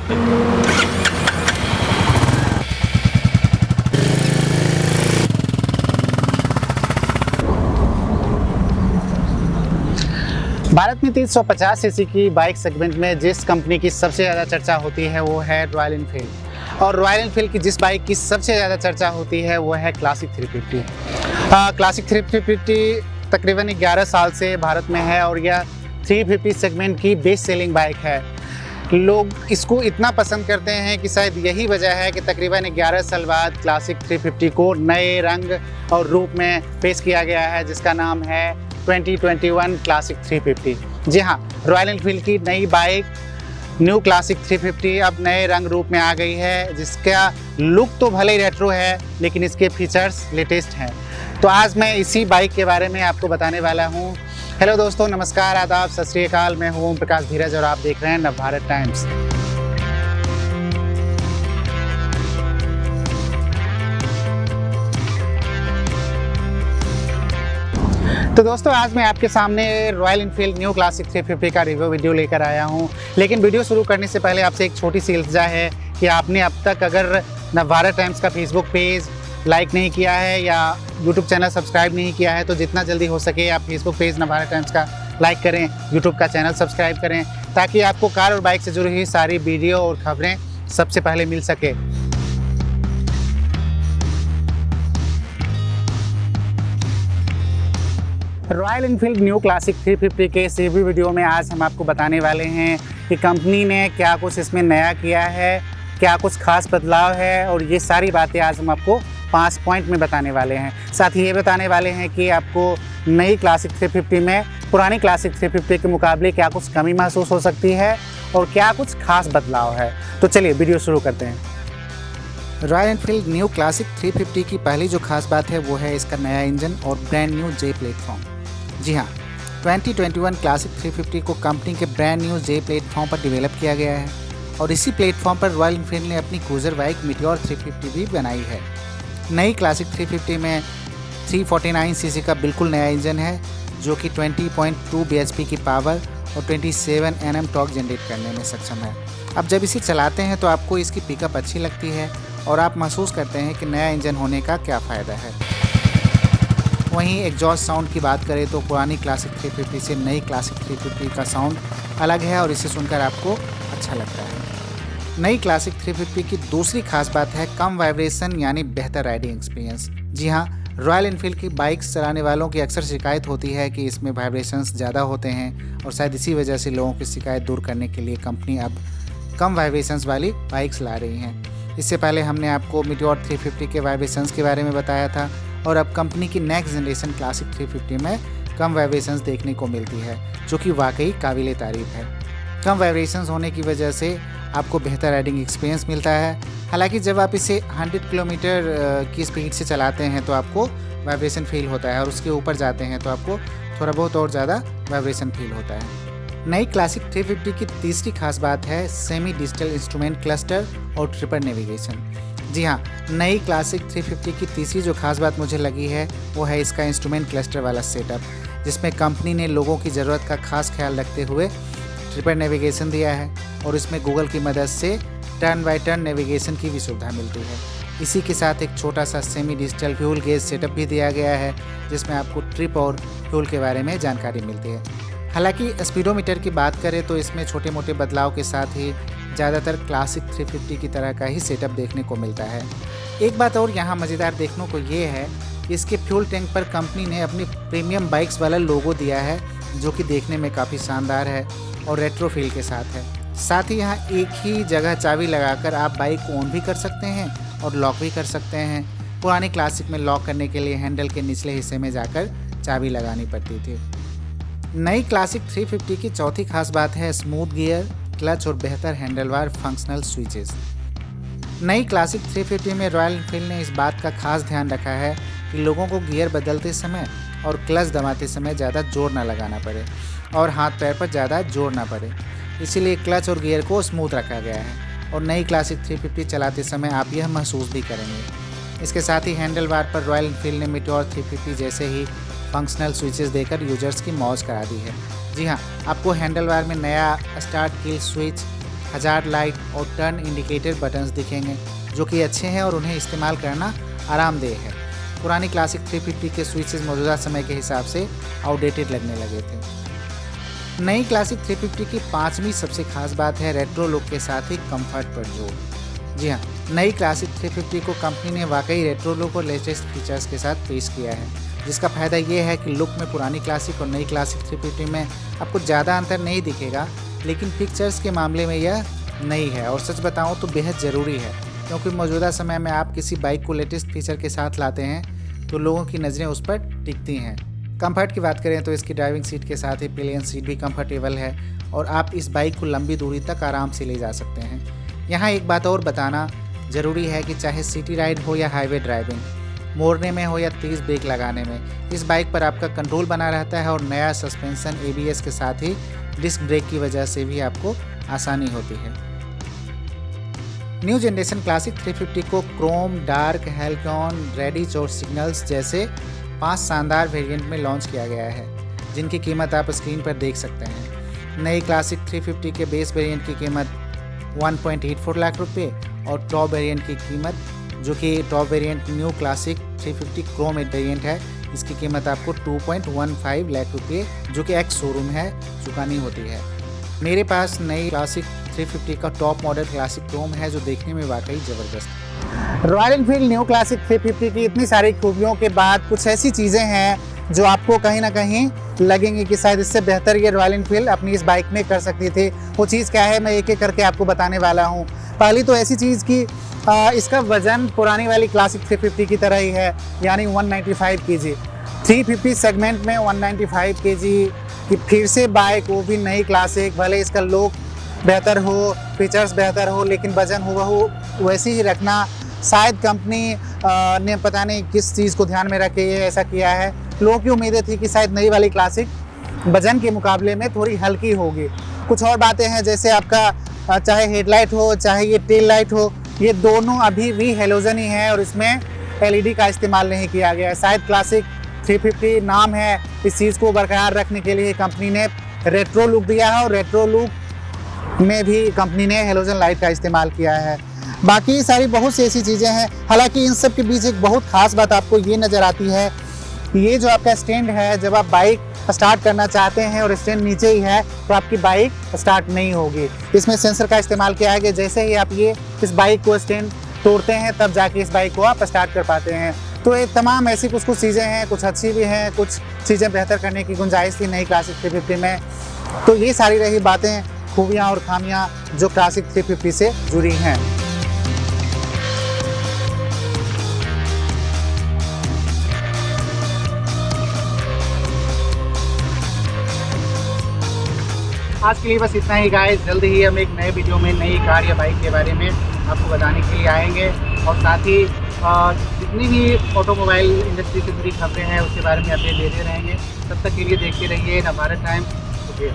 भारत में 350 सीसी की bike segment में जिस कंपनी की सबसे ज़्यादा चर्चा होती है वो है रॉयल एनफील्ड। और रॉयल एनफील्ड की जिस बाइक की सबसे ज़्यादा चर्चा होती है वो है क्लासिक 350। क्लासिक 350 तकरीबन 11 साल से भारत में है और यह 350 सेगमेंट की बेस्ट सेलिंग बाइक है। लोग इसको इतना पसंद करते हैं कि शायद यही वजह है कि तकरीबन 11 साल बाद क्लासिक 350 को नए रंग और रूप में पेश किया गया है, जिसका नाम है 2021 क्लासिक 350। जी हाँ, रॉयल एनफील्ड की नई बाइक न्यू क्लासिक 350 अब नए रंग रूप में आ गई है, जिसका लुक तो भले ही रेट्रो है लेकिन इसके फीचर्स लेटेस्ट हैं। तो आज मैं इसी बाइक के बारे में आपको बताने वाला हूँ। हेलो दोस्तों, नमस्कार, आदाब, सत श्री अकाल। मैं हूँ ओम प्रकाश धीरज और आप देख रहे हैं नवभारत टाइम्स। तो दोस्तों, आज मैं आपके सामने रॉयल एनफील्ड न्यू क्लासिक 350 का रिव्यू वीडियो लेकर आया हूं। लेकिन वीडियो शुरू करने से पहले आपसे एक छोटी सी इल्तिजा है कि आपने अब तक अगर नवभारत टाइम्स का फेसबुक पेज लाइक नहीं किया है या यूट्यूब चैनल सब्सक्राइब नहीं किया है तो जितना जल्दी हो सके आप फेसबुक पेज नवभारत टाइम्स का लाइक करें, यूट्यूब का चैनल सब्सक्राइब करें, ताकि आपको कार और बाइक से जुड़ी हुई सारी वीडियो और खबरें सबसे पहले मिल सके। रॉयल एनफील्ड न्यू क्लासिक 350 के इस रिव्यू वीडियो में आज हम आपको बताने वाले हैं कि कंपनी ने क्या कुछ इसमें नया किया है, क्या कुछ खास बदलाव है, और ये सारी बातें आज हम आपको 5 पॉइंट में बताने वाले हैं। साथ ही ये बताने वाले हैं कि आपको नई क्लासिक 350 में पुरानी क्लासिक 350 के मुकाबले क्या कुछ कमी महसूस हो सकती है और क्या कुछ खास बदलाव है। तो चलिए वीडियो शुरू करते हैं। रॉयल एनफील्ड न्यू क्लासिक 350 की पहली जो खास बात है वो है इसका नया इंजन और ब्रांड न्यू जे प्लेटफॉर्म। जी हाँ, 2021 क्लासिक 350 को कंपनी के ब्रांड न्यू जे प्लेटफॉर्म पर डेवलप किया गया है और इसी प्लेटफॉर्म पर रॉयल एनफील्ड ने अपनी क्रूजर बाइक मीटियोर 350 भी बनाई है। नई क्लासिक 350 में 349 सीसी का बिल्कुल नया इंजन है जो कि 20.2 bhp की पावर और 27 Nm टॉर्क जनरेट करने में सक्षम है। अब जब इसे चलाते हैं तो आपको इसकी पिकअप अच्छी लगती है और आप महसूस करते हैं कि नया इंजन होने का क्या फ़ायदा है। वहीं एग्जॉस्ट साउंड की बात करें तो पुरानी क्लासिक 350 से नई क्लासिक 350 का साउंड अलग है और इसे सुनकर आपको अच्छा लगता है। नई क्लासिक 350 की दूसरी खास बात है कम वाइब्रेशन यानी बेहतर राइडिंग एक्सपीरियंस। जी हाँ, रॉयल एनफील्ड की बाइक्स चलाने वालों की अक्सर शिकायत होती है कि इसमें वाइब्रेशंस ज़्यादा होते हैं और शायद इसी वजह से लोगों की शिकायत दूर करने के लिए कंपनी अब कम वाइब्रेशंस वाली बाइक्स ला रही हैं। इससे पहले हमने आपको मीटियोर 350 के वाइब्रेशंस के बारे में बताया था और अब कंपनी की नेक्स्ट जनरेशन क्लासिक 350 में कम वाइब्रेशंस देखने को मिलती है, जो कि वाकई काबिले तारीफ है। कम वाइब्रेशंस होने की वजह से आपको बेहतर राइडिंग एक्सपीरियंस मिलता है। हालांकि जब आप इसे 100 किलोमीटर की स्पीड से चलाते हैं तो आपको वाइब्रेशन फील होता है और उसके ऊपर जाते हैं तो आपको थोड़ा बहुत और ज़्यादा वाइब्रेशन फील होता है। नई क्लासिक 350 की तीसरी खास बात है सेमी डिजिटल इंस्ट्रूमेंट क्लस्टर और ट्रिपर नेविगेशन। जी हाँ, नई क्लासिक 350 की तीसरी जो खास बात मुझे लगी है वो है इसका इंस्ट्रूमेंट क्लस्टर वाला सेटअप, जिसमें कंपनी ने लोगों की ज़रूरत का खास ख्याल रखते हुए ट्रिपर नेविगेशन दिया है और इसमें गूगल की मदद से टर्न बाय टर्न नेविगेशन की भी सुविधा मिलती है। इसी के साथ एक छोटा सा semi digital fuel gauge setup भी दिया गया है, जिसमें आपको ट्रिप और फ्यूल के बारे में जानकारी मिलती है। हालांकि स्पीडोमीटर की बात करें तो इसमें छोटे मोटे बदलाव के साथ ही ज़्यादातर क्लासिक 350 की तरह का ही सेटअप देखने को मिलता है। एक बात और यहाँ मज़ेदार देखने को ये है कि इसके फ्यूल टैंक पर कंपनी ने अपनी प्रीमियम बाइक्स वाला लोगो दिया है, जो कि देखने में काफ़ी शानदार है और रेट्रो फील के साथ है। साथ ही यहाँ एक ही जगह चाबी लगाकर आप बाइक को ऑन भी कर सकते हैं और लॉक भी कर सकते हैं। पुरानी क्लासिक में लॉक करने के लिए हैंडल के निचले हिस्से में जाकर चाबी लगानी पड़ती थी। नई क्लासिक 350 की चौथी खास बात है स्मूथ गियर, क्लच और बेहतर हैंडलबार फंक्शनल स्विचेस। नई क्लासिक 350 में रॉयल एनफील्ड ने इस बात का खास ध्यान रखा है कि लोगों को गियर बदलते समय और क्लच दबाते समय ज़्यादा जोर ना लगाना पड़े और हाथ पैर पर ज़्यादा जोर ना पड़े, इसीलिए क्लच और गियर को स्मूथ रखा गया है और नई क्लासिक 350 चलाते समय आप यह महसूस भी करेंगे। इसके साथ ही हैंडल बार पर रॉयल एनफील्ड ने मीटियोर 350 जैसे ही फंक्शनल स्विचेस देकर यूजर्स की मौज करा दी है। जी हाँ, आपको हैंडल बार में नया start kill switch, hazard light और टर्न इंडिकेटर बटन्स दिखेंगे जो कि अच्छे हैं और उन्हें इस्तेमाल करना आरामदेह है। पुरानी क्लासिक 350 के स्विचेस मौजूदा समय के हिसाब से आउटडेटेड लगने लगे थे। नई क्लासिक 350 की पांचवी सबसे खास बात है रेट्रो लुक के साथ ही कंफर्ट पर जोर। जी हाँ, नई क्लासिक 350 को कंपनी ने वाकई रेट्रो लुक और लेटेस्ट फीचर्स के साथ पेश किया है, जिसका फ़ायदा ये है कि लुक में पुरानी क्लासिक और नई क्लासिक 350 में आपको ज़्यादा अंतर नहीं दिखेगा, लेकिन फीचर्स के मामले में यह नई है और सच बताऊँ तो बेहद ज़रूरी है, क्योंकि मौजूदा समय में आप किसी बाइक को लेटेस्ट फीचर के साथ लाते हैं तो लोगों की नज़रें उस पर टिकती हैं। कंफर्ट की बात करें तो इसकी ड्राइविंग सीट के साथ ही पिलियन सीट भी कंफर्टेबल है और आप इस बाइक को लंबी दूरी तक आराम से ले जा सकते हैं। यहाँ एक बात और बताना ज़रूरी है कि चाहे सिटी राइड हो या हाईवे ड्राइविंग, मोड़ने में हो या तेज़ ब्रेक लगाने में, इस बाइक पर आपका कंट्रोल बना रहता है और नया सस्पेंशन ABS के साथ ही डिस्क ब्रेक की वजह से भी आपको आसानी होती है। न्यू जनरेशन क्लासिक 350 को क्रोम, डार्क, हेल्कॉन, रेडिश और सिग्नल्स जैसे 5 शानदार वेरिएंट में लॉन्च किया गया है, जिनकी कीमत आप स्क्रीन पर देख सकते हैं। नई क्लासिक 350 के बेस वेरिएंट की कीमत 1.84 लाख रुपये और टॉप वेरिएंट की कीमत, जो कि top variant new classic 350 Chrome variant है, इसकी कीमत आपको 2.15 लाख रुपये, जो कि एक्स शोरूम है, चुकानी होती है। मेरे पास नई क्लासिक 350 का टॉप मॉडल क्लासिक क्रोम है, जो देखने में वाकई ज़बरदस्त है। रॉयल एनफील्ड न्यू क्लासिक 350 की इतनी सारी खूबियों के बाद कुछ ऐसी चीज़ें हैं जो आपको कहीं ना कहीं लगेंगी कि शायद इससे बेहतर ये रॉयल एनफील्ड अपनी इस बाइक में कर सकती थी। वो चीज़ क्या है, मैं एक एक करके आपको बताने वाला हूँ। पहली तो ऐसी चीज़ कि इसका वज़न पुरानी वाली क्लासिक 350 की तरह ही है, यानी 195 kg। 350 सेगमेंट में 195 kg की फिर से बाइक, वो भी नई क्लासिक। भले इसका लुक बेहतर हो, फीचर्स बेहतर हो, लेकिन वजन हुबहू वैसे ही रखना, शायद कंपनी ने पता नहीं किस चीज़ को ध्यान में रख के ये ऐसा किया है। लोगों की उम्मीदें थी कि शायद नई वाली क्लासिक वजन के मुकाबले में थोड़ी हल्की होगी। कुछ और बातें हैं, जैसे आपका चाहे हेडलाइट हो चाहे ये टेल लाइट हो, ये दोनों अभी भी हेलोजन ही है और इसमें LED का इस्तेमाल नहीं किया गया है। शायद क्लासिक 350 नाम है, इस चीज़ को बरकरार रखने के लिए कंपनी ने रेट्रो लुक दिया है और रेट्रो लुक में भी कंपनी ने हेलोजन लाइट का इस्तेमाल किया है। बाकी सारी बहुत सी ऐसी चीज़ें हैं। हालांकि इन सब के बीच एक बहुत ख़ास बात आपको ये नज़र आती है, ये जो आपका स्टैंड है, जब आप बाइक स्टार्ट करना चाहते हैं और स्टैंड नीचे ही है तो आपकी बाइक स्टार्ट नहीं होगी। इसमें सेंसर का इस्तेमाल किया है कि जैसे ही आप ये इस बाइक को स्टैंड तोड़ते हैं तब जाके इस बाइक को आप स्टार्ट कर पाते हैं। तो ये तमाम ऐसी कुछ चीज़ें हैं, कुछ अच्छी भी हैं, कुछ चीज़ें बेहतर करने की गुंजाइश थी नई क्लासिक 350 में। तो ये सारी रही बातें, खूबियाँ और खामियाँ जो क्लासिक 350 से जुड़ी हैं। आज के लिए बस इतना ही गाइस। जल्दी ही हम एक नए वीडियो में नई कार या बाइक के बारे में आपको बताने के लिए आएंगे और साथ ही जितनी भी ऑटोमोबाइल इंडस्ट्री से जुड़ी खबरें हैं उसके बारे में अपडेट देते रहेंगे। तब तक के लिए देखते रहिए नवभारत टाइम। शुक्रिया।